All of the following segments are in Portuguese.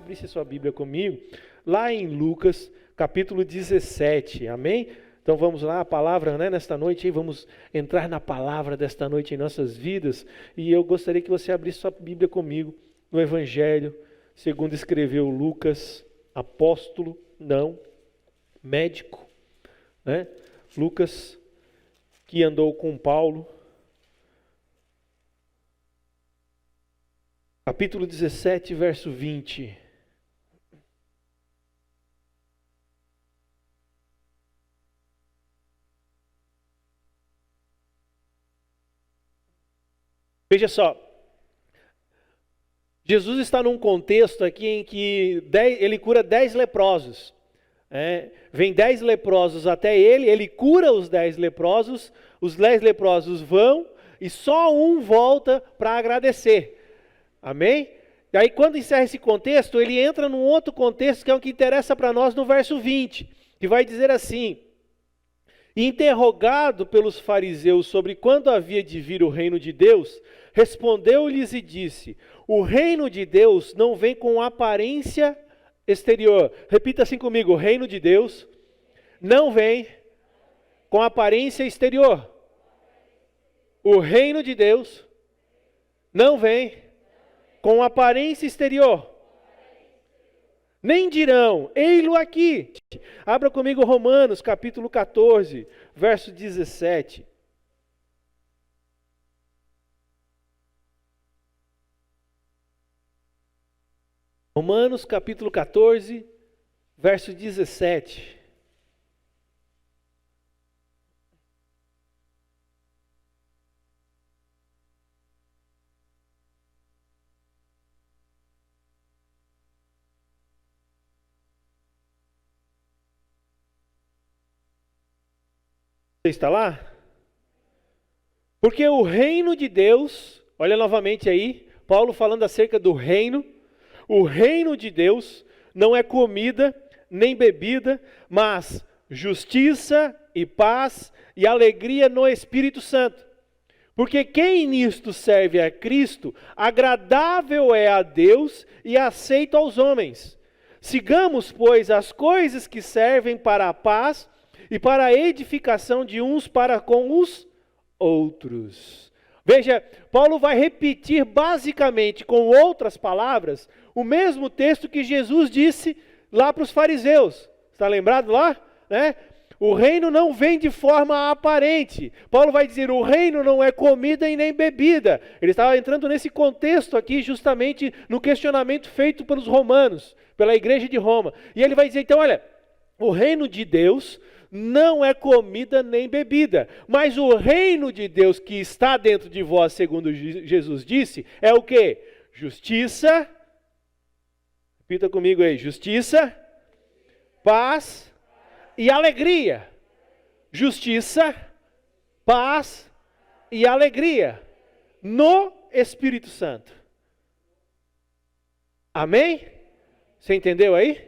abrisse sua Bíblia comigo, lá em Lucas, capítulo 17, amém? Então vamos lá, a palavra, né, nesta noite, vamos entrar na palavra desta noite em nossas vidas, e eu gostaria que você abrisse sua Bíblia comigo, no Evangelho, segundo escreveu Lucas, apóstolo, não, médico, né? Lucas, que andou com Paulo, capítulo 17, verso 20. Veja só, Jesus está num contexto aqui em que ele cura 10 leprosos. Vem 10 leprosos até ele cura os 10 leprosos vão e só um volta para agradecer. Amém? E aí quando encerra esse contexto, ele entra num outro contexto que é o que interessa para nós no verso 20, que vai dizer assim: interrogado pelos fariseus sobre quando havia de vir o reino de Deus, respondeu-lhes e disse: o reino de Deus não vem com aparência exterior. Repita assim comigo: o reino de Deus não vem com aparência exterior. O reino de Deus não vem com aparência exterior. Nem dirão, ei-lo aqui. Abra comigo Romanos, capítulo 14, verso 17. Romanos, capítulo 14, verso 17. Você está lá? Porque o reino de Deus, olha novamente aí, Paulo falando acerca do reino. O reino de Deus não é comida nem bebida, mas justiça e paz e alegria no Espírito Santo. Porque quem nisto serve a Cristo, agradável é a Deus e aceito aos homens. Sigamos, pois, as coisas que servem para a paz e para a edificação de uns para com os outros. Veja, Paulo vai repetir basicamente, com outras palavras, o mesmo texto que Jesus disse lá para os fariseus. Está lembrado lá? O reino não vem de forma aparente. Paulo vai dizer, o reino não é comida e nem bebida. Ele estava entrando nesse contexto aqui, justamente no questionamento feito pelos romanos, pela igreja de Roma. E ele vai dizer, então, olha, o reino de Deus não é comida nem bebida, mas o reino de Deus que está dentro de vós, segundo Jesus disse, é o quê? Justiça, repita comigo aí, justiça, paz e alegria. Justiça, paz e alegria no Espírito Santo. Amém? Você entendeu aí?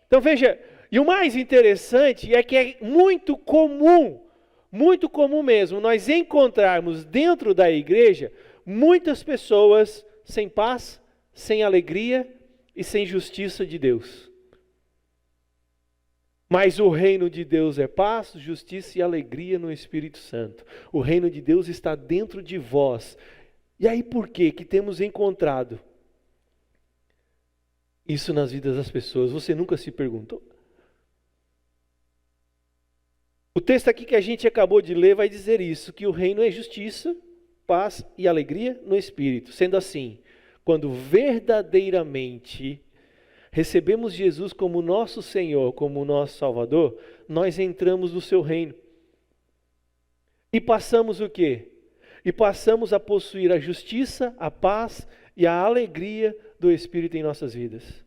Então veja, e o mais interessante é que é muito comum mesmo, nós encontrarmos dentro da igreja muitas pessoas sem paz, sem alegria e sem justiça de Deus. Mas o reino de Deus é paz, justiça e alegria no Espírito Santo. O reino de Deus está dentro de vós. E aí por que temos encontrado isso nas vidas das pessoas? Você nunca se perguntou? O texto aqui que a gente acabou de ler vai dizer isso, que o reino é justiça, paz e alegria no Espírito. Sendo assim, quando verdadeiramente recebemos Jesus como nosso Senhor, como nosso Salvador, nós entramos no seu reino. E passamos o quê? E passamos a possuir a justiça, a paz e a alegria do Espírito em nossas vidas.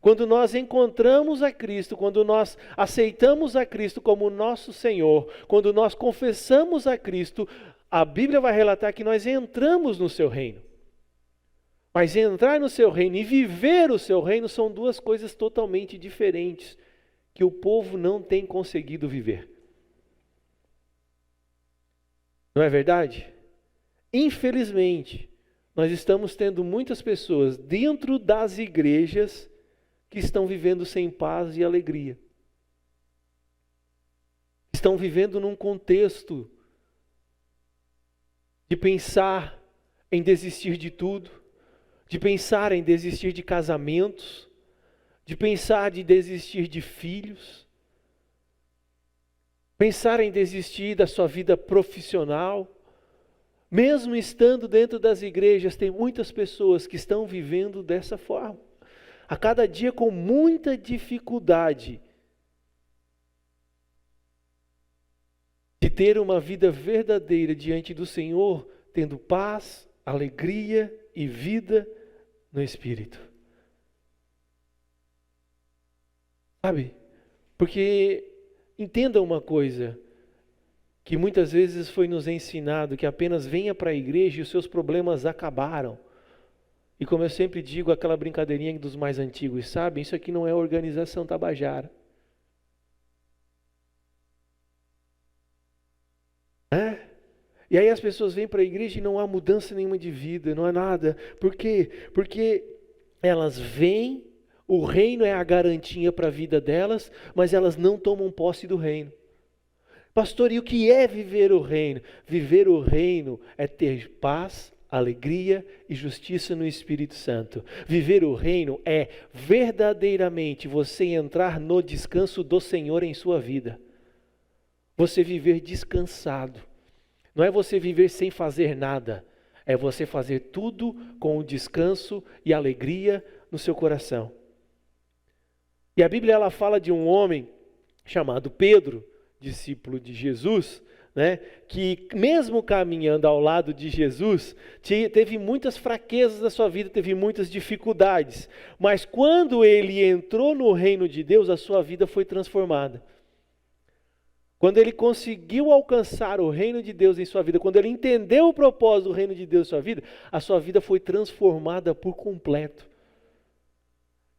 Quando nós encontramos a Cristo, quando nós aceitamos a Cristo como nosso Senhor, quando nós confessamos a Cristo, a Bíblia vai relatar que nós entramos no seu reino. Mas entrar no seu reino e viver o seu reino são duas coisas totalmente diferentes, que o povo não tem conseguido viver. Não é verdade? Infelizmente, nós estamos tendo muitas pessoas dentro das igrejas que estão vivendo sem paz e alegria. Estão vivendo num contexto de pensar em desistir de tudo, de pensar em desistir de casamentos, de pensar em desistir de filhos, pensar em desistir da sua vida profissional. Mesmo estando dentro das igrejas, tem muitas pessoas que estão vivendo dessa forma, a cada dia com muita dificuldade de ter uma vida verdadeira diante do Senhor, tendo paz, alegria e vida no Espírito. Sabe? Porque entenda uma coisa, que muitas vezes foi nos ensinado, que apenas venha para a igreja e os seus problemas acabaram. E como eu sempre digo, aquela brincadeirinha dos mais antigos, sabem? Isso aqui não é organização Tabajara. E aí as pessoas vêm para a igreja e não há mudança nenhuma de vida, não há nada. Por quê? Porque elas vêm, o reino é a garantia para a vida delas, mas elas não tomam posse do reino. Pastor, e o que é viver o reino? Viver o reino é ter paz, alegria e justiça no Espírito Santo. Viver o reino é verdadeiramente você entrar no descanso do Senhor em sua vida. Você viver descansado. Não é você viver sem fazer nada. É você fazer tudo com o descanso e alegria no seu coração. E a Bíblia ela fala de um homem chamado Pedro, discípulo de Jesus, né, que mesmo caminhando ao lado de Jesus, teve muitas fraquezas na sua vida, teve muitas dificuldades. Mas quando ele entrou no reino de Deus, a sua vida foi transformada. Quando ele conseguiu alcançar o reino de Deus em sua vida, quando ele entendeu o propósito do reino de Deus em sua vida, a sua vida foi transformada por completo.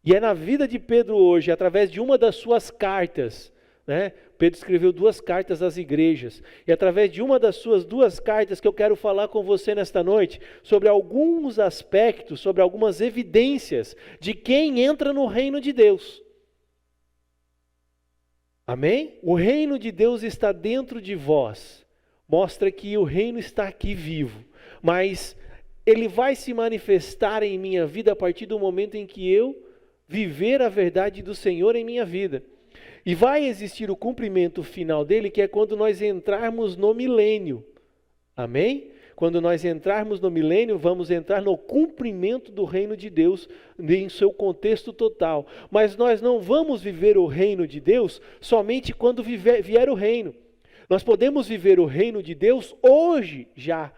E é na vida de Pedro hoje, através de uma das suas cartas, né? Pedro escreveu 2 cartas às igrejas, e através de uma das suas 2 cartas que eu quero falar com você nesta noite, sobre alguns aspectos, sobre algumas evidências de quem entra no reino de Deus. Amém? O reino de Deus está dentro de vós. Mostra que o reino está aqui vivo. Mas ele vai se manifestar em minha vida a partir do momento em que eu viver a verdade do Senhor em minha vida. E vai existir o cumprimento final dele, que é quando nós entrarmos no milênio. Amém? Quando nós entrarmos no milênio, vamos entrar no cumprimento do reino de Deus em seu contexto total. Mas nós não vamos viver o reino de Deus somente quando vier o reino. Nós podemos viver o reino de Deus hoje já.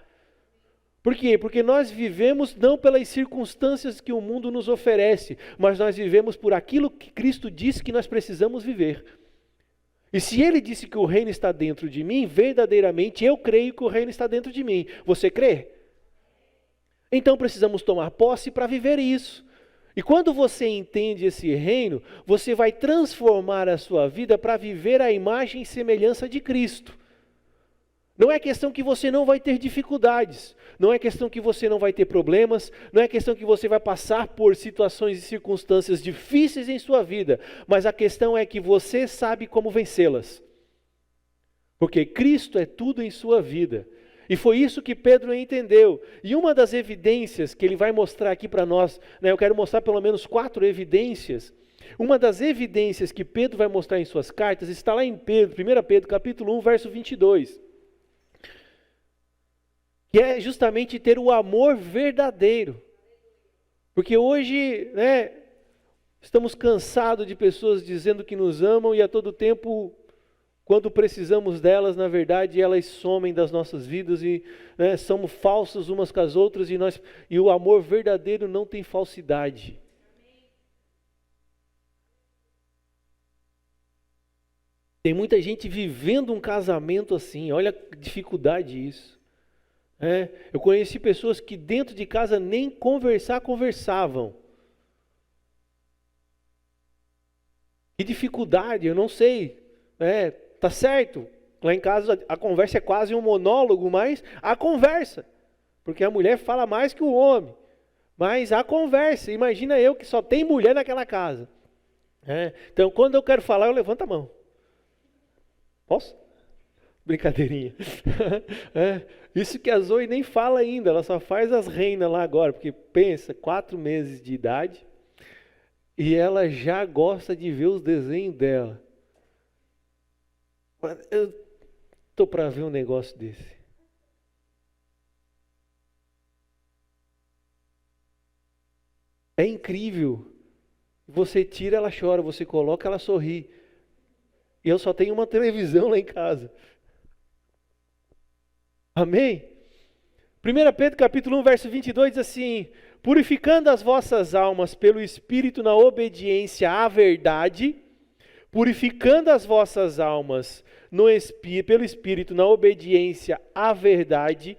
Por quê? Porque nós vivemos não pelas circunstâncias que o mundo nos oferece, mas nós vivemos por aquilo que Cristo disse que nós precisamos viver. E se ele disse que o reino está dentro de mim, verdadeiramente eu creio que o reino está dentro de mim. Você crê? Então precisamos tomar posse para viver isso. E quando você entende esse reino, você vai transformar a sua vida para viver a imagem e semelhança de Cristo. Não é questão que você não vai ter dificuldades, não é questão que você não vai ter problemas, não é questão que você vai passar por situações e circunstâncias difíceis em sua vida, mas a questão é que você sabe como vencê-las. Porque Cristo é tudo em sua vida. E foi isso que Pedro entendeu. E uma das evidências que ele vai mostrar aqui para nós, né, eu quero mostrar pelo menos 4 evidências. Uma das evidências que Pedro vai mostrar em suas cartas está lá em Pedro, 1 Pedro capítulo 1, verso 22. Que é justamente ter o amor verdadeiro. Porque hoje, né, estamos cansados de pessoas dizendo que nos amam e a todo tempo, quando precisamos delas, na verdade, elas somem das nossas vidas e, né, somos falsos umas com as outras e o amor verdadeiro não tem falsidade. Tem muita gente vivendo um casamento assim, olha a dificuldade isso. Eu conheci pessoas que dentro de casa nem conversavam. Que dificuldade, eu não sei. Tá certo, lá em casa a conversa é quase um monólogo, mas a conversa. porque a mulher fala mais que o homem. Mas há conversa. Imagina eu que só tem mulher naquela casa. Então, quando eu quero falar, eu levanto a mão. Posso? Brincadeirinha. Isso que a Zoe nem fala ainda, ela só faz as reinas lá agora, porque pensa, 4 meses de idade, e ela já gosta de ver os desenhos dela. Eu tô para ver um negócio desse. É incrível. Você tira, ela chora, você coloca, ela sorri. E eu só tenho uma televisão lá em casa. Amém? 1 Pedro capítulo 1, verso 22 diz assim: purificando as vossas almas pelo Espírito na obediência à verdade, purificando as vossas almas pelo Espírito na obediência à verdade,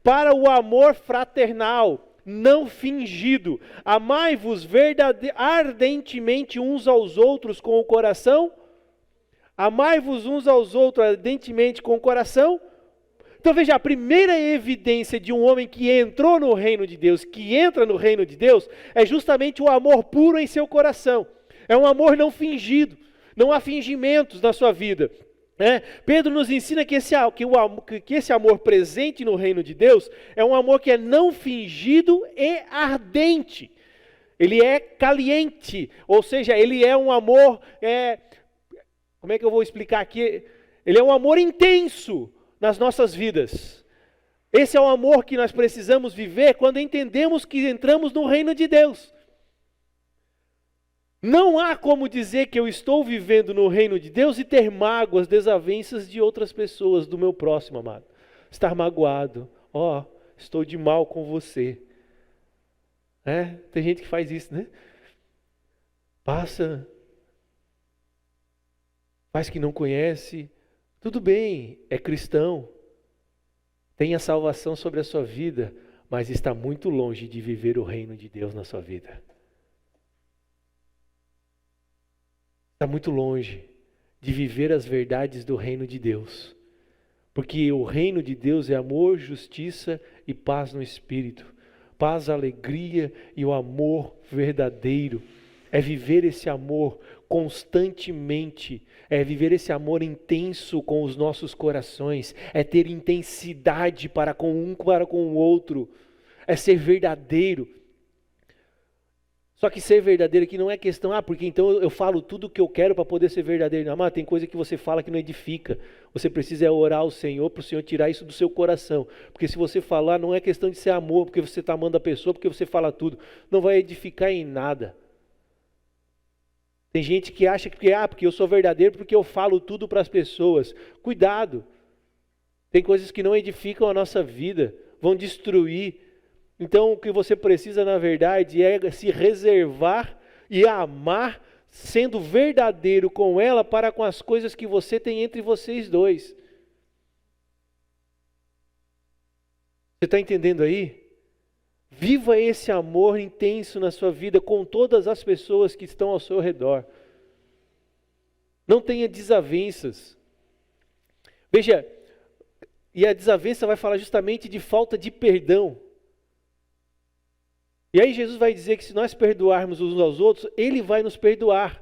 para o amor fraternal, não fingido. Amai-vos ardentemente uns aos outros com o coração. Amai-vos uns aos outros ardentemente com o coração. Então veja, a primeira evidência de um homem que entrou no reino de Deus, que entra no reino de Deus, é justamente o amor puro em seu coração. É um amor não fingido, não há fingimentos na sua vida. Pedro nos ensina que esse amor presente no reino de Deus é um amor que é não fingido e ardente. Ele é caliente, ou seja, ele é um amor, como é que eu vou explicar aqui? Ele é um amor intenso nas nossas vidas. Esse é o amor que nós precisamos viver quando entendemos que entramos no reino de Deus. Não há como dizer que eu estou vivendo no reino de Deus e ter mágoas, desavenças de outras pessoas, do meu próximo, amado. Estar magoado. Estou de mal com você. Tem gente que faz isso, né? Passa, faz que não conhece. Tudo bem, é cristão. Tem a salvação sobre a sua vida, mas está muito longe de viver o reino de Deus na sua vida. Está muito longe de viver as verdades do reino de Deus. Porque o reino de Deus é amor, justiça e paz no Espírito. Paz, alegria e o amor verdadeiro. É viver esse amor constantemente. É viver esse amor intenso com os nossos corações. É ter intensidade para com um, para com o outro. É ser verdadeiro. Só que ser verdadeiro aqui não é questão, porque então eu falo tudo o que eu quero para poder ser verdadeiro. Não, tem coisa que você fala que não edifica. Você precisa orar ao Senhor para o Senhor tirar isso do seu coração. Porque se você falar, não é questão de ser amor, porque você está amando a pessoa, porque você fala tudo. Não vai edificar em nada. Tem gente que acha que, porque eu sou verdadeiro, porque eu falo tudo para as pessoas. Cuidado. Tem coisas que não edificam a nossa vida, vão destruir. Então o que você precisa na verdade é se reservar e amar, sendo verdadeiro com ela para com as coisas que você tem entre vocês dois. Você está entendendo aí? Viva esse amor intenso na sua vida com todas as pessoas que estão ao seu redor. Não tenha desavenças. Veja, e a desavença vai falar justamente de falta de perdão. E aí Jesus vai dizer que se nós perdoarmos uns aos outros, Ele vai nos perdoar.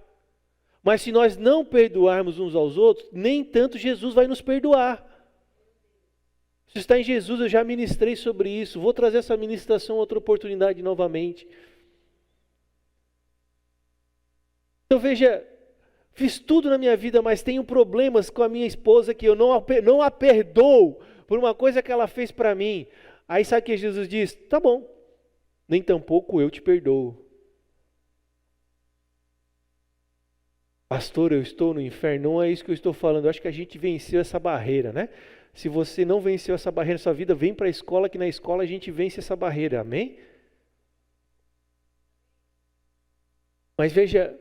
Mas se nós não perdoarmos uns aos outros, nem tanto Jesus vai nos perdoar. Isso está em Jesus, eu já ministrei sobre isso. Vou trazer essa ministração outra oportunidade novamente. Então veja, fiz tudo na minha vida, mas tenho problemas com a minha esposa que eu não a perdoo por uma coisa que ela fez para mim. Aí sabe o que Jesus diz? Tá bom. Nem tampouco eu te perdoo. Pastor, eu estou no inferno. Não é isso que eu estou falando. Eu acho que a gente venceu essa barreira, né? Se você não venceu essa barreira na sua vida, vem para a escola, que na escola a gente vence essa barreira. Amém? Mas veja,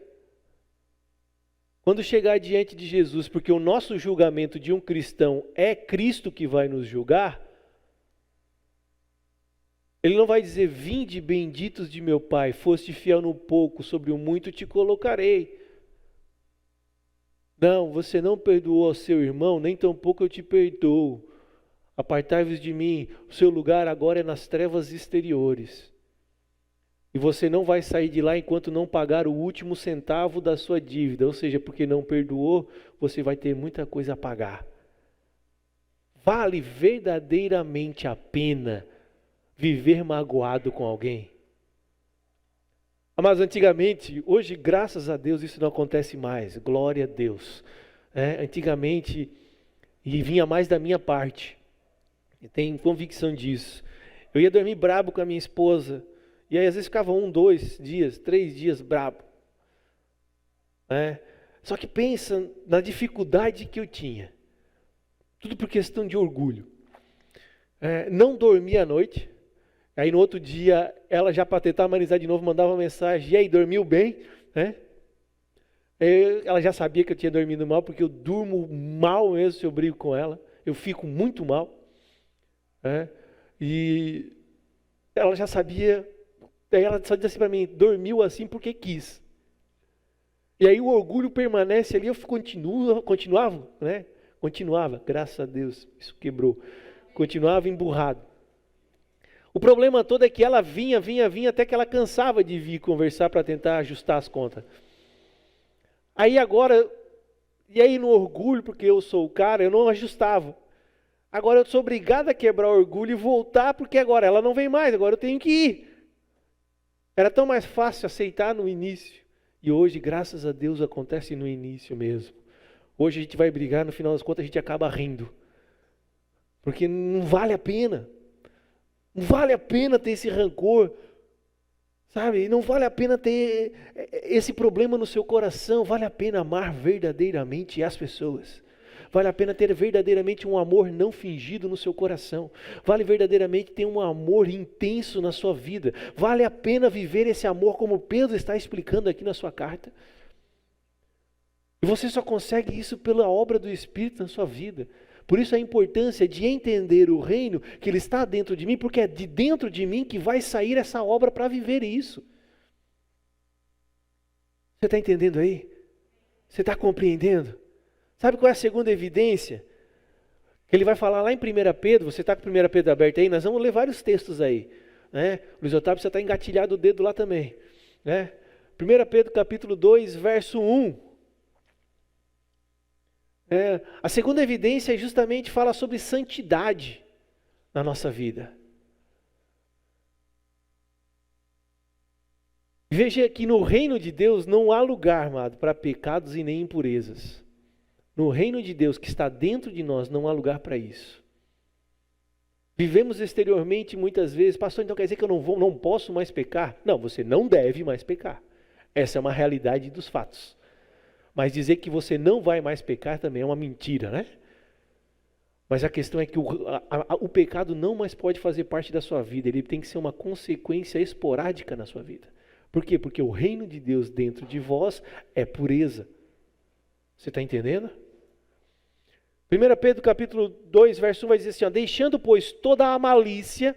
quando chegar diante de Jesus, porque o nosso julgamento de um cristão é Cristo que vai nos julgar, Ele não vai dizer, vinde benditos de meu Pai, foste fiel no pouco, sobre o muito te colocarei. Não, você não perdoou ao seu irmão, nem tampouco eu te perdoo. Apartai-vos de mim, o seu lugar agora é nas trevas exteriores. E você não vai sair de lá enquanto não pagar o último centavo da sua dívida. Ou seja, porque não perdoou, você vai ter muita coisa a pagar. Vale verdadeiramente a pena viver magoado com alguém? Mas antigamente, hoje graças a Deus isso não acontece mais. Glória a Deus. Antigamente, e vinha mais da minha parte. Eu tenho convicção disso. Eu ia dormir brabo com a minha esposa. E aí às vezes ficava 1, 2 dias, 3 dias brabo. Só que pensa na dificuldade que eu tinha. Tudo por questão de orgulho. Não dormia à noite. Aí no outro dia, ela já para tentar amenizar de novo, mandava uma mensagem. E aí, dormiu bem? Ela já sabia que eu tinha dormido mal, porque eu durmo mal mesmo se eu brigo com ela. Eu fico muito mal. E ela já sabia. Daí ela só disse assim para mim, dormiu assim porque quis. E aí o orgulho permanece ali, eu continuava, Continuava, graças a Deus, isso quebrou. Continuava emburrado. O problema todo é que ela vinha, até que ela cansava de vir conversar para tentar ajustar as contas. Aí agora, no orgulho, porque eu sou o cara, eu não ajustava. Agora eu sou obrigado a quebrar o orgulho e voltar, porque agora ela não vem mais, agora eu tenho que ir. Era tão mais fácil aceitar no início. E hoje, graças a Deus, acontece no início mesmo. Hoje a gente vai brigar, no final das contas a gente acaba rindo. Porque não vale a pena. Não vale a pena ter esse rancor. Sabe? Não vale a pena ter esse problema no seu coração. Vale a pena amar verdadeiramente as pessoas. Vale a pena ter verdadeiramente um amor não fingido no seu coração. Vale verdadeiramente ter um amor intenso na sua vida. Vale a pena viver esse amor como Pedro está explicando aqui na sua carta. E você só consegue isso pela obra do Espírito na sua vida. Por isso a importância de entender o reino, que ele está dentro de mim, porque é de dentro de mim que vai sair essa obra para viver isso. Você está entendendo aí? Você está compreendendo? Sabe qual é a segunda evidência? Que ele vai falar lá em 1 Pedro, você está com 1 Pedro aberto aí? Nós vamos ler vários textos aí. Luiz Otávio, você está engatilhado o dedo lá também. 1 Pedro capítulo 2, verso 1. A segunda evidência justamente fala sobre santidade na nossa vida. Veja que no reino de Deus não há lugar, amado, para pecados e nem impurezas. No reino de Deus que está dentro de nós não há lugar para isso. Vivemos exteriormente muitas vezes, pastor, então quer dizer que eu não posso mais pecar? Não, você não deve mais pecar. Essa é uma realidade dos fatos. Mas dizer que você não vai mais pecar também é uma mentira, Mas a questão é que o pecado não mais pode fazer parte da sua vida. Ele tem que ser uma consequência esporádica na sua vida. Por quê? Porque o reino de Deus dentro de vós é pureza. Você está entendendo? 1 Pedro capítulo 2, verso 1 vai dizer assim, deixando, pois, toda a malícia,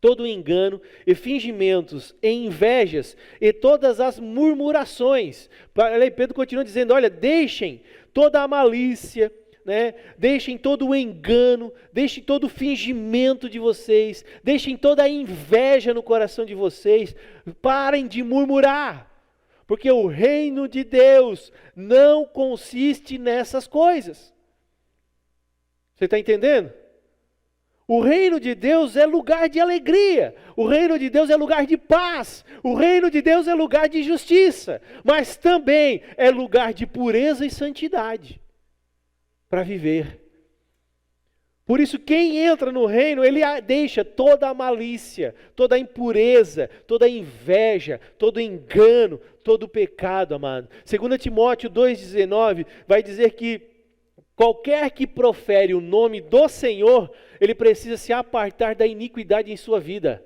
todo o engano, e fingimentos, e invejas, e todas as murmurações. Pedro continua dizendo, olha, deixem toda a malícia, deixem todo o engano, deixem todo o fingimento de vocês, deixem toda a inveja no coração de vocês, parem de murmurar, porque o reino de Deus não consiste nessas coisas. Você está entendendo? O reino de Deus é lugar de alegria, o reino de Deus é lugar de paz, o reino de Deus é lugar de justiça, mas também é lugar de pureza e santidade para viver. Por isso quem entra no reino, ele deixa toda a malícia, toda a impureza, toda a inveja, todo o engano, todo o pecado, amado. 2 Timóteo 2,19 vai dizer que qualquer que profere o nome do Senhor, ele precisa se apartar da iniquidade em sua vida.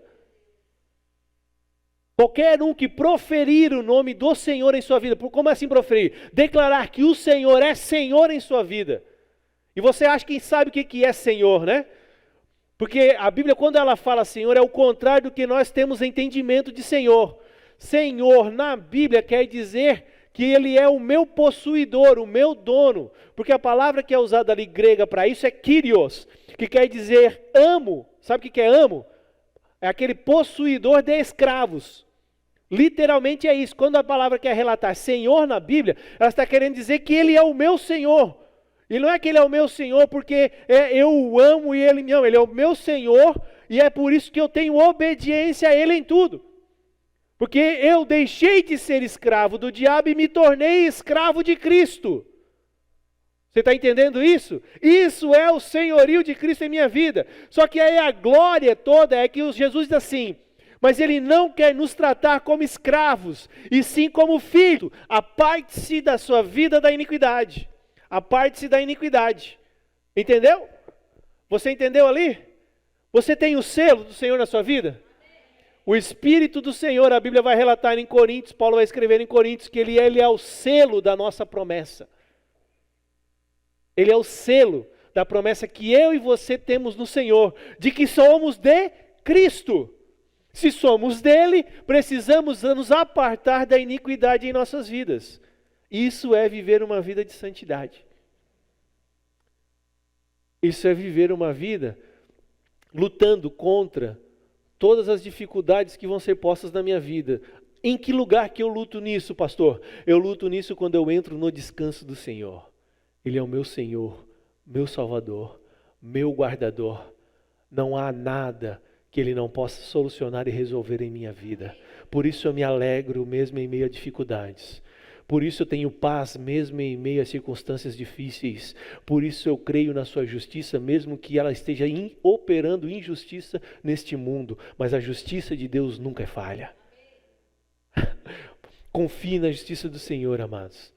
Qualquer um que proferir o nome do Senhor em sua vida, como assim proferir? Declarar que o Senhor é Senhor em sua vida. E você acha que sabe o que é Senhor, Porque a Bíblia, quando ela fala Senhor, é o contrário do que nós temos entendimento de Senhor. Senhor, na Bíblia, quer dizer que Ele é o meu possuidor, o meu dono, porque a palavra que é usada ali grega para isso é kyrios, que quer dizer amo. Sabe o que é amo? É aquele possuidor de escravos. Literalmente é isso. Quando a palavra quer relatar Senhor na Bíblia, ela está querendo dizer que Ele é o meu Senhor. E não é que Ele é o meu Senhor porque eu o amo e Ele me ama. Ele é o meu Senhor e é por isso que eu tenho obediência a Ele em tudo. Porque eu deixei de ser escravo do diabo e me tornei escravo de Cristo. Você está entendendo isso? Isso é o senhorio de Cristo em minha vida. Só que aí a glória toda é que Jesus diz assim, mas Ele não quer nos tratar como escravos, e sim como filho. Aparte-se da sua vida da iniquidade. Aparte-se da iniquidade. Entendeu? Você entendeu ali? Você tem o selo do Senhor na sua vida? O Espírito do Senhor, a Bíblia vai relatar em Coríntios, Paulo vai escrever em Coríntios, que Ele é o selo da nossa promessa. Ele é o selo da promessa que eu e você temos no Senhor, de que somos de Cristo. Se somos dele, precisamos nos apartar da iniquidade em nossas vidas. Isso é viver uma vida de santidade. Isso é viver uma vida lutando contra todas as dificuldades que vão ser postas na minha vida. Em que lugar que eu luto nisso, pastor? Eu luto nisso quando eu entro no descanso do Senhor. Ele é o meu Senhor, meu Salvador, meu guardador. Não há nada que Ele não possa solucionar e resolver em minha vida. Por isso eu me alegro mesmo em meio a dificuldades. Por isso eu tenho paz mesmo em meio a circunstâncias difíceis. Por isso eu creio na sua justiça, mesmo que ela esteja operando injustiça neste mundo. Mas a justiça de Deus nunca é falha. Confie na justiça do Senhor, amados.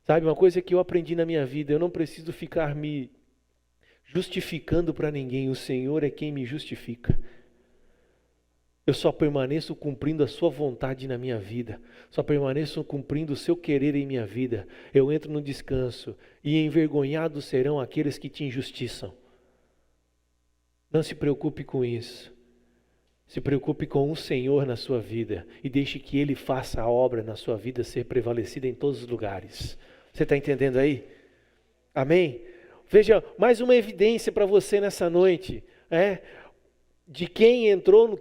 Sabe, uma coisa que eu aprendi na minha vida, eu não preciso ficar me justificando para ninguém. O Senhor é quem me justifica. Eu só permaneço cumprindo a sua vontade na minha vida. Só permaneço cumprindo o seu querer em minha vida. Eu entro no descanso e envergonhados serão aqueles que te injustiçam. Não se preocupe com isso. Se preocupe com o Senhor na sua vida e deixe que Ele faça a obra na sua vida ser prevalecida em todos os lugares. Você está entendendo aí? Amém? Veja, mais uma evidência para você nessa noite. De quem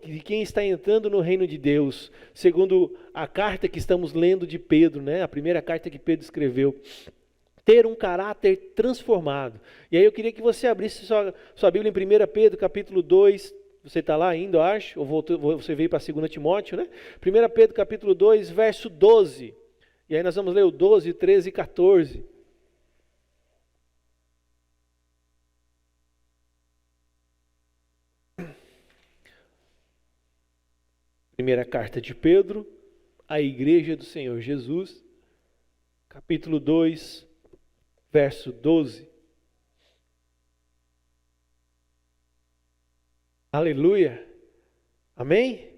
de quem está entrando no reino de Deus, segundo a carta que estamos lendo de Pedro, a primeira carta que Pedro escreveu, ter um caráter transformado. E aí eu queria que você abrisse sua Bíblia em 1 Pedro, capítulo 2, você está lá ainda, eu acho, ou você veio para 2 Timóteo, 1 Pedro, capítulo 2, verso 12, e aí nós vamos ler o 12, 13 e 14. Primeira carta de Pedro, à igreja do Senhor Jesus, capítulo 2, verso 12. Aleluia. Amém?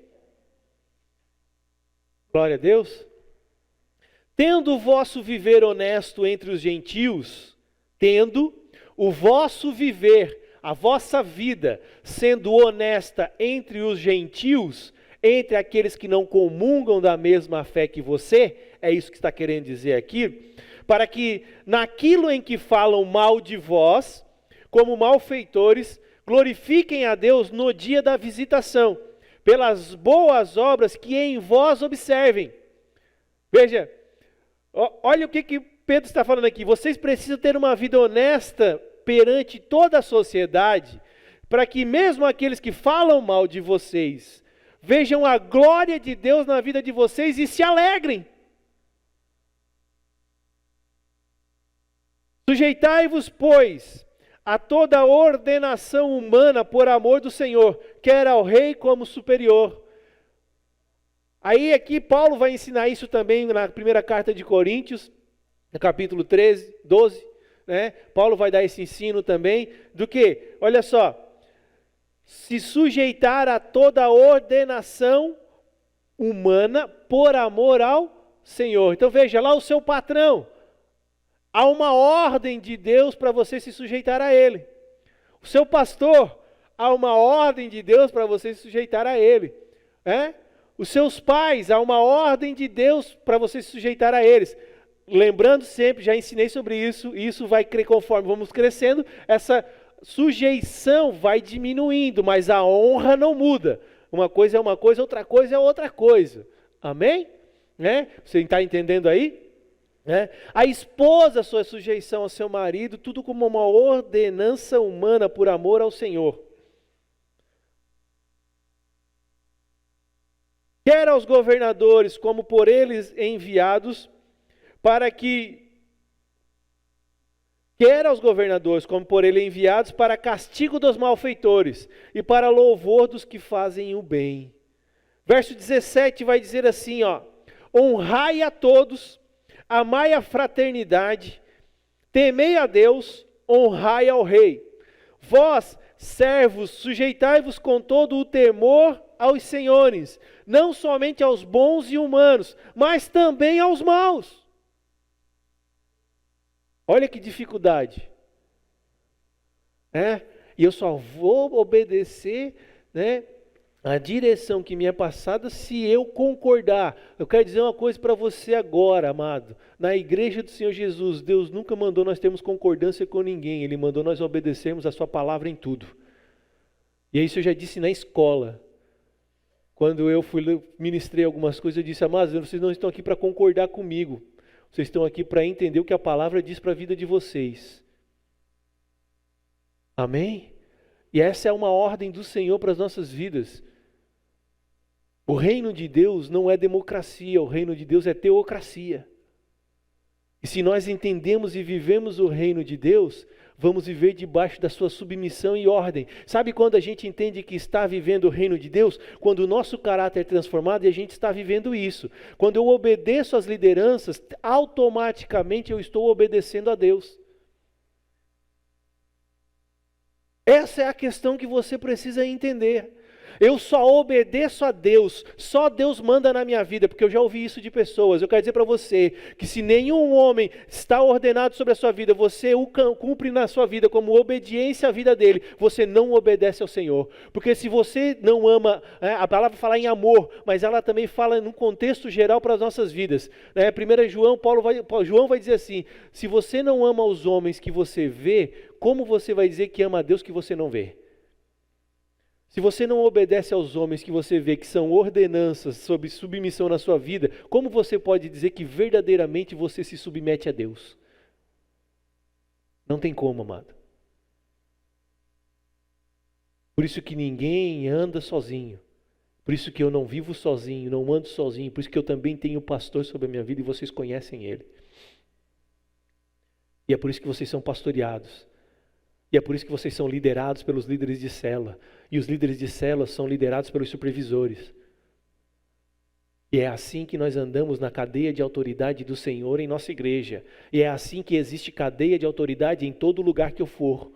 Glória a Deus. Tendo o vosso viver honesto entre os gentios, tendo o vosso viver, a vossa vida, sendo honesta entre os gentios, entre aqueles que não comungam da mesma fé que você, é isso que está querendo dizer aqui, para que naquilo em que falam mal de vós, como malfeitores, glorifiquem a Deus no dia da visitação, pelas boas obras que em vós observem. Veja, olha o que Pedro está falando aqui. Vocês precisam ter uma vida honesta perante toda a sociedade, para que mesmo aqueles que falam mal de vocês, vejam a glória de Deus na vida de vocês e se alegrem. Sujeitai-vos, pois, a toda ordenação humana por amor do Senhor, quer ao rei como superior. Aí aqui Paulo vai ensinar isso também na primeira carta de Coríntios, no capítulo 13, 12, Paulo vai dar esse ensino também, do que, olha só, se sujeitar a toda ordenação humana por amor ao Senhor. Então veja lá o seu patrão. Há uma ordem de Deus para você se sujeitar a Ele. O seu pastor, há uma ordem de Deus para você se sujeitar a Ele. Os seus pais, há uma ordem de Deus para você se sujeitar a eles. lembrando sempre, já ensinei sobre isso, e isso vai crescer conforme vamos crescendo, essa sujeição vai diminuindo, mas a honra não muda. Uma coisa é uma coisa, outra coisa é outra coisa. Amém? Né? Você está entendendo aí? A esposa, sua sujeição ao seu marido, tudo como uma ordenança humana por amor ao Senhor. Quer aos governadores, como por eles enviados, quer aos governadores, como por ele enviados, para castigo dos malfeitores e para louvor dos que fazem o bem. Verso 17 vai dizer assim, honrai a todos, amai a fraternidade, temei a Deus, honrai ao rei. Vós, servos, sujeitai-vos com todo o temor aos senhores, não somente aos bons e humanos, mas também aos maus. Olha que dificuldade. E eu só vou obedecer, a direção que me é passada se eu concordar. Eu quero dizer uma coisa para você agora, amado. Na igreja do Senhor Jesus, Deus nunca mandou nós termos concordância com ninguém. Ele mandou nós obedecermos a sua palavra em tudo. E isso eu já disse na escola. Quando eu ministrei algumas coisas, eu disse, amados, vocês não estão aqui para concordar comigo. Vocês estão aqui para entender o que a palavra diz para a vida de vocês. Amém? E essa é uma ordem do Senhor para as nossas vidas. O reino de Deus não é democracia, o reino de Deus é teocracia. E se nós entendemos e vivemos o reino de Deus, vamos viver debaixo da sua submissão e ordem. Sabe quando a gente entende que está vivendo o reino de Deus? Quando o nosso caráter é transformado e a gente está vivendo isso. Quando eu obedeço às lideranças, automaticamente eu estou obedecendo a Deus. Essa é a questão que você precisa entender. Eu só obedeço a Deus, só Deus manda na minha vida, porque eu já ouvi isso de pessoas. Eu quero dizer para você que se nenhum homem está ordenado sobre a sua vida, você o cumpre na sua vida como obediência à vida dele, você não obedece ao Senhor. Porque se você não ama, a palavra fala em amor, mas ela também fala num contexto geral para as nossas vidas. 1 João vai dizer assim, se você não ama os homens que você vê, como você vai dizer que ama a Deus que você não vê? Se você não obedece aos homens que você vê que são ordenanças sobre submissão na sua vida, como você pode dizer que verdadeiramente você se submete a Deus? Não tem como, amado. Por isso que ninguém anda sozinho. Por isso que eu não vivo sozinho, não ando sozinho. Por isso que eu também tenho pastor sobre a minha vida e vocês conhecem ele. E é por isso que vocês são pastoreados. E é por isso que vocês são liderados pelos líderes de célula. E os líderes de célula são liderados pelos supervisores. E é assim que nós andamos na cadeia de autoridade do Senhor em nossa igreja. E é assim que existe cadeia de autoridade em todo lugar que eu for.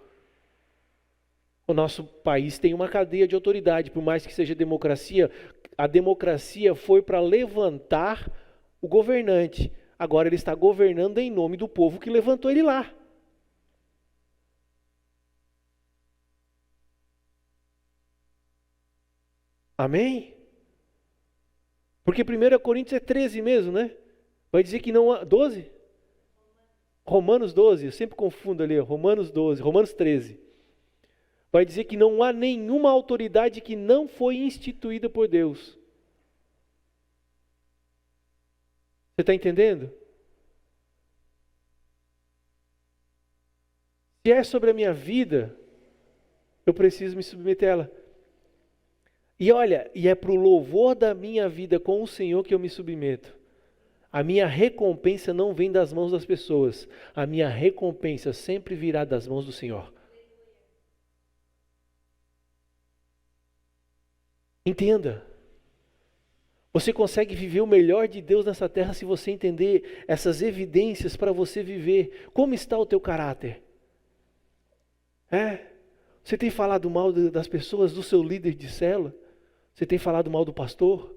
O nosso país tem uma cadeia de autoridade, por mais que seja democracia. A democracia foi para levantar o governante. Agora ele está governando em nome do povo que levantou ele lá. Amém? Porque 1 Coríntios é 13 mesmo, né? Vai dizer que não há... 12? Romanos 12, eu sempre confundo ali, Romanos 12, Romanos 13. Vai dizer que não há nenhuma autoridade que não foi instituída por Deus. Você está entendendo? Se é sobre a minha vida, eu preciso me submeter a ela. E olha, e é para o louvor da minha vida com o Senhor que eu me submeto. A minha recompensa não vem das mãos das pessoas. A minha recompensa sempre virá das mãos do Senhor. Entenda. Você consegue viver o melhor de Deus nessa terra se você entender essas evidências para você viver. Como está o teu caráter? Você tem falado mal das pessoas, do seu líder de célula? Você tem falado mal do pastor?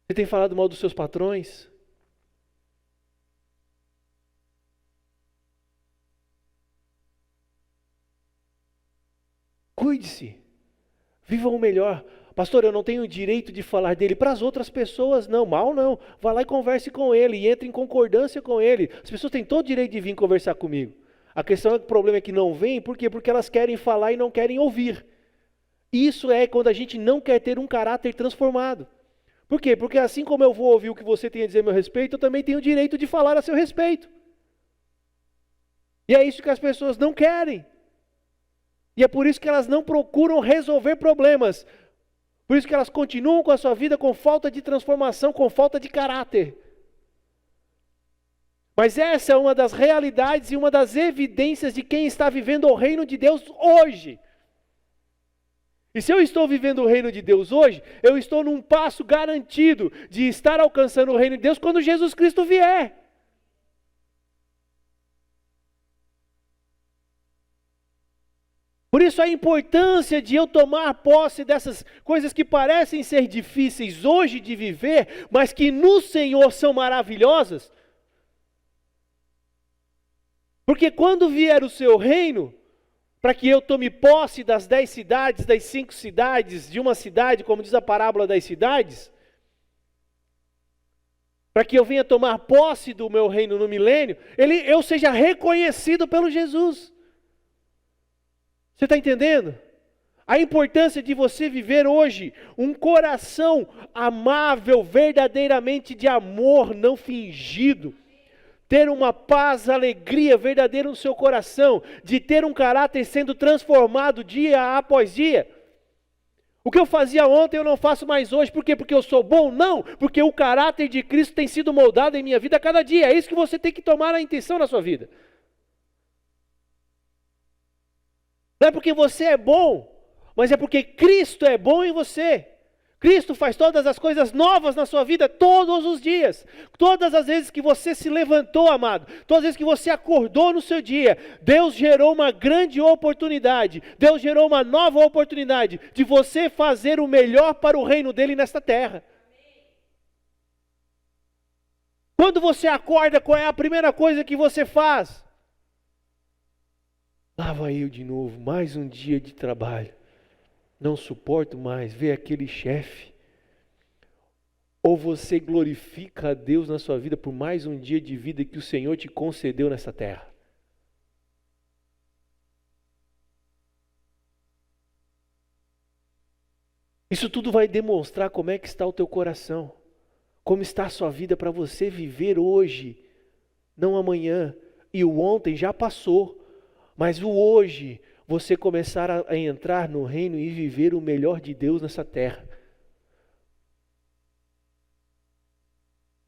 Você tem falado mal dos seus patrões? Cuide-se. Viva o melhor. A Pastor, eu não tenho o direito de falar dele para as outras pessoas, não, mal não. Vá lá e converse com ele, e entre em concordância com ele. As pessoas têm todo o direito de vir conversar comigo. A questão é que o problema é que não vem, por quê? Porque elas querem falar e não querem ouvir. Isso é quando a gente não quer ter um caráter transformado. Por quê? Porque assim como eu vou ouvir o que você tem a dizer a meu respeito, eu também tenho o direito de falar a seu respeito. E é isso que as pessoas não querem. E é por isso que elas não procuram resolver problemas. Por isso que elas continuam com a sua vida com falta de transformação, com falta de caráter. Mas essa é uma das realidades e uma das evidências de quem está vivendo o reino de Deus hoje. E se eu estou vivendo o reino de Deus hoje, eu estou num passo garantido de estar alcançando o reino de Deus quando Jesus Cristo vier. Por isso a importância de eu tomar posse dessas coisas que parecem ser difíceis hoje de viver, mas que no Senhor são maravilhosas. Porque quando vier o seu reino, para que eu tome posse das 10 cidades, das 5 cidades, de uma cidade, como diz a parábola das cidades, para que eu venha tomar posse do meu reino no milênio, eu seja reconhecido pelo Jesus. Você está entendendo? A importância de você viver hoje um coração amável, verdadeiramente de amor, não fingido. Ter uma paz, alegria verdadeira no seu coração, de ter um caráter sendo transformado dia após dia. O que eu fazia ontem eu não faço mais hoje, por quê? Porque eu sou bom? Não, porque o caráter de Cristo tem sido moldado em minha vida a cada dia. É isso que você tem que tomar a intenção na sua vida. Não é porque você é bom, mas é porque Cristo é bom em você. Cristo faz todas as coisas novas na sua vida todos os dias. Todas as vezes que você se levantou, amado, todas as vezes que você acordou no seu dia, Deus gerou uma grande oportunidade, Deus gerou uma nova oportunidade de você fazer o melhor para o reino dele nesta terra. Quando você acorda, qual é a primeira coisa que você faz? Lá vai eu de novo, mais um dia de trabalho. Não suporto mais ver aquele chefe. Ou você glorifica a Deus na sua vida por mais um dia de vida que o Senhor te concedeu nessa terra. Isso tudo vai demonstrar como é que está o teu coração. Como está a sua vida para você viver hoje, não amanhã. E o ontem já passou. Mas o hoje, você começar a entrar no reino e viver o melhor de Deus nessa terra.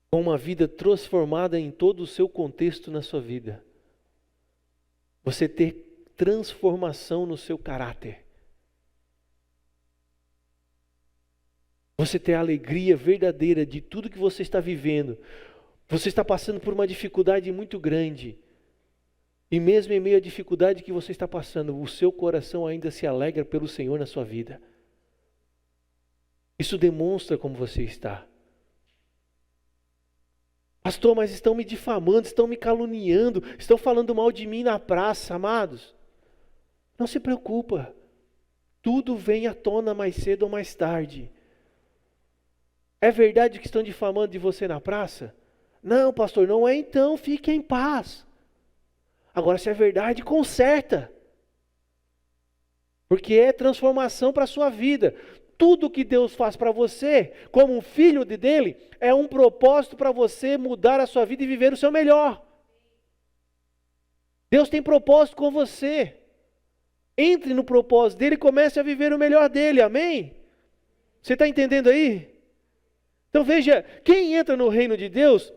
Com uma vida transformada em todo o seu contexto na sua vida. Você ter transformação no seu caráter. Você ter a alegria verdadeira de tudo que você está vivendo. Você está passando por uma dificuldade muito grande. E mesmo em meio à dificuldade que você está passando, o seu coração ainda se alegra pelo Senhor na sua vida. Isso demonstra como você está. Pastor, mas estão me difamando, estão me caluniando, estão falando mal de mim na praça, amados. Não se preocupa. Tudo vem à tona mais cedo ou mais tarde. É verdade que estão difamando de você na praça? Não, pastor, não é então, fique em paz. Agora, se é verdade, conserta. Porque é transformação para a sua vida. Tudo que Deus faz para você, como um filho dele, é um propósito para você mudar a sua vida e viver o seu melhor. Deus tem propósito com você. Entre no propósito dele e comece a viver o melhor dele, amém? Você está entendendo aí? Então veja, quem entra no reino de Deus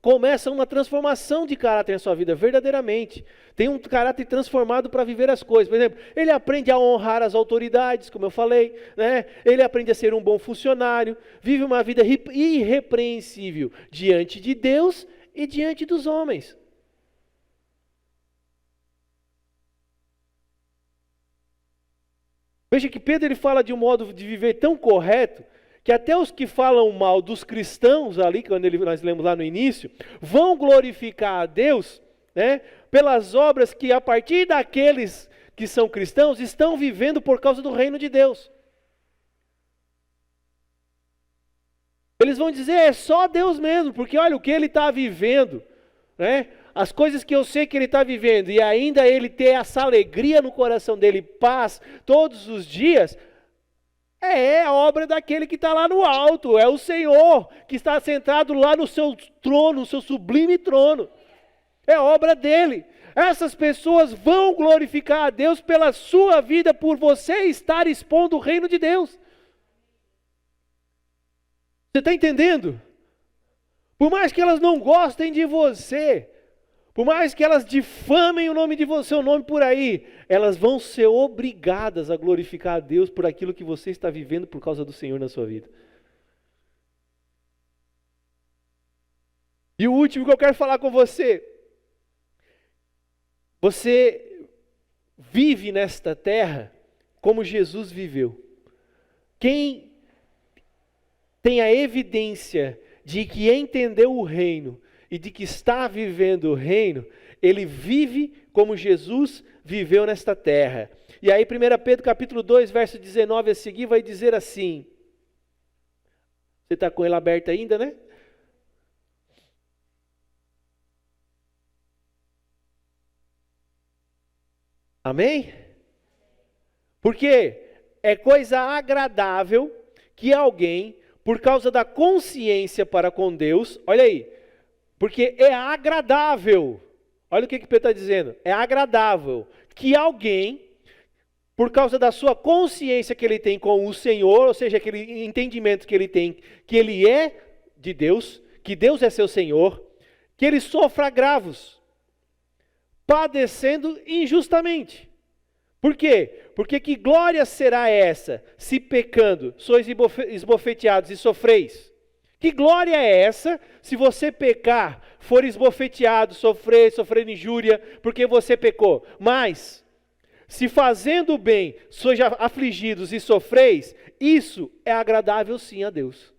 começa uma transformação de caráter na sua vida, verdadeiramente. Tem um caráter transformado para viver as coisas. Por exemplo, ele aprende a honrar as autoridades, como eu falei, né? Ele aprende a ser um bom funcionário, vive uma vida irrepreensível diante de Deus e diante dos homens. Veja que Pedro ele fala de um modo de viver tão correto, que até os que falam mal dos cristãos ali, quando nós lemos lá no início, vão glorificar a Deus, né, pelas obras que a partir daqueles que são cristãos estão vivendo por causa do reino de Deus. Eles vão dizer, é só Deus mesmo, porque olha o que ele está vivendo, né? As coisas que eu sei que ele está vivendo, e ainda ele ter essa alegria no coração dele, paz, todos os dias, é a obra daquele que está lá no alto, é o Senhor que está sentado lá no seu trono, no seu sublime trono. É obra dele. Essas pessoas vão glorificar a Deus pela sua vida, por você estar expondo o reino de Deus. Você está entendendo? Por mais que elas não gostem de você, por mais que elas difamem o nome de você, o nome por aí, elas vão ser obrigadas a glorificar a Deus por aquilo que você está vivendo por causa do Senhor na sua vida. E o último que eu quero falar com você. Você vive nesta terra como Jesus viveu. Quem tem a evidência de que entendeu o reino e de que está vivendo o reino, ele vive como Jesus viveu nesta terra. E aí 1 Pedro capítulo 2, verso 19 a seguir vai dizer assim, você está com ele aberto ainda, né? Amém? Porque é coisa agradável que alguém, por causa da consciência para com Deus, olha aí, porque é agradável, olha o que Pedro está dizendo, é agradável que alguém, por causa da sua consciência que ele tem com o Senhor, ou seja, aquele entendimento que ele tem, que ele é de Deus, que Deus é seu Senhor, que ele sofra agravos, padecendo injustamente. Por quê? Porque que glória será essa, se pecando, sois esbofeteados e sofreis? Que glória é essa, se você pecar, for esbofeteado, sofrer injúria, porque você pecou? Mas, se fazendo o bem, sois afligidos e sofreis, isso é agradável sim a Deus.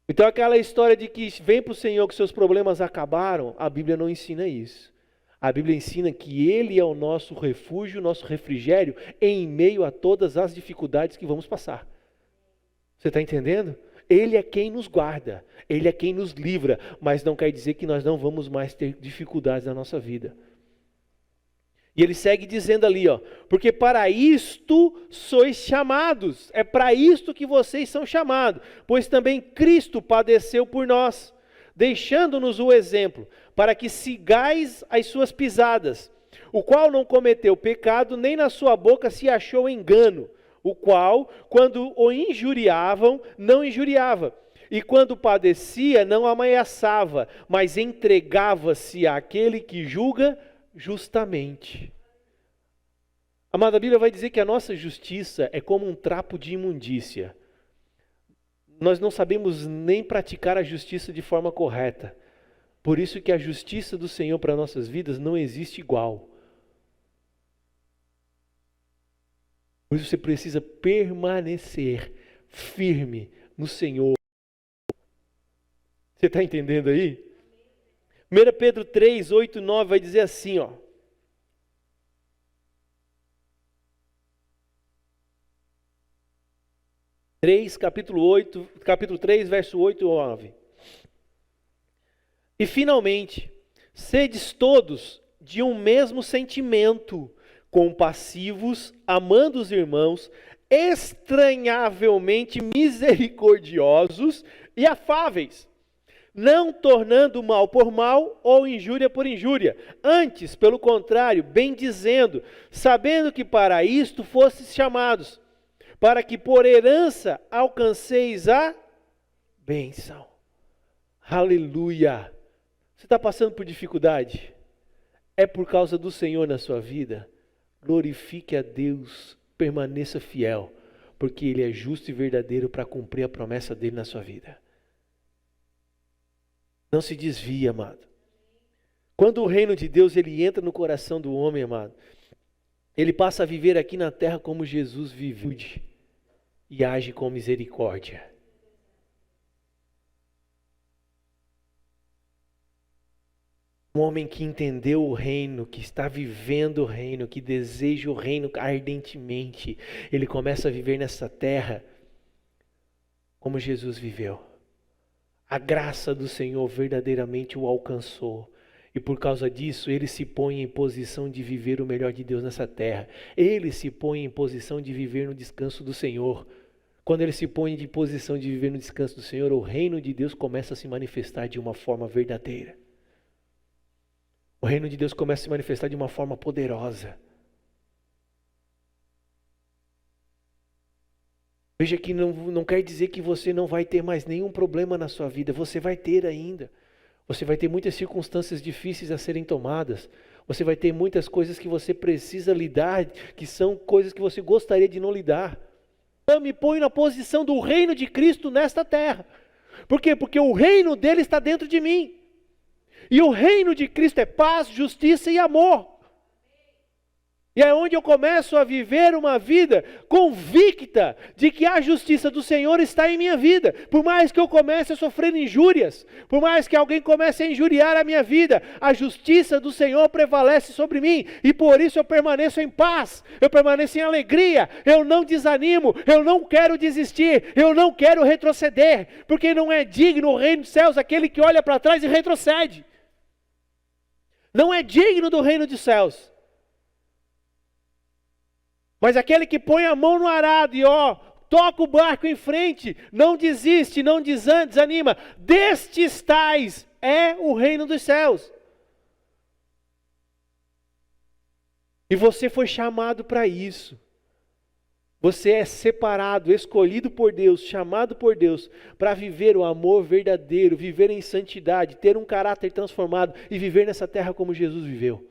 Então aquela história de que vem para o Senhor que seus problemas acabaram, a Bíblia não ensina isso. A Bíblia ensina que Ele é o nosso refúgio, o nosso refrigério, em meio a todas as dificuldades que vamos passar. Você está entendendo? Ele é quem nos guarda, Ele é quem nos livra, mas não quer dizer que nós não vamos mais ter dificuldades na nossa vida. E ele segue dizendo ali, ó, porque para isto sois chamados, é para isto que vocês são chamados, pois também Cristo padeceu por nós, deixando-nos o exemplo, para que sigais as suas pisadas, o qual não cometeu pecado, nem na sua boca se achou engano, o qual, quando o injuriavam, não injuriava, e quando padecia, não ameaçava, mas entregava-se àquele que julga justamente. Amada, a Bíblia vai dizer que a nossa justiça é como um trapo de imundícia. Nós não sabemos nem praticar a justiça de forma correta. Por isso que a justiça do Senhor para nossas vidas não existe igual. Por isso você precisa permanecer firme no Senhor. Você está entendendo aí? 1 Pedro 3, 8 e 9 vai dizer assim, ó. Capítulo 3, verso 8 e 9. E finalmente, sedes todos de um mesmo sentimento, compassivos, amando os irmãos, estranhavelmente misericordiosos e afáveis, não tornando mal por mal ou injúria por injúria, antes, pelo contrário, bendizendo, sabendo que para isto fostes chamados, para que por herança alcanceis a bênção. Aleluia! Você está passando por dificuldade? É por causa do Senhor na sua vida? Glorifique a Deus, permaneça fiel, porque Ele é justo e verdadeiro para cumprir a promessa dEle na sua vida. Não se desvie, amado. Quando o reino de Deus ele entra no coração do homem, amado, ele passa a viver aqui na terra como Jesus viveu e age com misericórdia. Um homem que entendeu o reino, que está vivendo o reino, que deseja o reino ardentemente, ele começa a viver nessa terra como Jesus viveu. A graça do Senhor verdadeiramente o alcançou. E por causa disso, ele se põe em posição de viver o melhor de Deus nessa terra. Ele se põe em posição de viver no descanso do Senhor. Quando ele se põe em posição de viver no descanso do Senhor, o reino de Deus começa a se manifestar de uma forma verdadeira. O reino de Deus começa a se manifestar de uma forma poderosa. Veja que não quer dizer que você não vai ter mais nenhum problema na sua vida. Você vai ter ainda. Você vai ter muitas circunstâncias difíceis a serem tomadas. Você vai ter muitas coisas que você precisa lidar, que são coisas que você gostaria de não lidar. Eu me ponho na posição do reino de Cristo nesta terra. Por quê? Porque o reino dele está dentro de mim. E o reino de Cristo é paz, justiça e amor. E é onde eu começo a viver uma vida convicta de que a justiça do Senhor está em minha vida. Por mais que eu comece a sofrer injúrias, por mais que alguém comece a injuriar a minha vida, a justiça do Senhor prevalece sobre mim. E por isso eu permaneço em paz, eu permaneço em alegria, eu não desanimo, eu não quero desistir, eu não quero retroceder. Porque não é digno o reino dos céus aquele que olha para trás e retrocede. Não é digno do reino dos céus. Mas aquele que põe a mão no arado e toca o barco em frente, não desiste, não desanima, destes tais é o reino dos céus. E você foi chamado para isso. Você é separado, escolhido por Deus, chamado por Deus, para viver o amor verdadeiro, viver em santidade, ter um caráter transformado e viver nessa terra como Jesus viveu.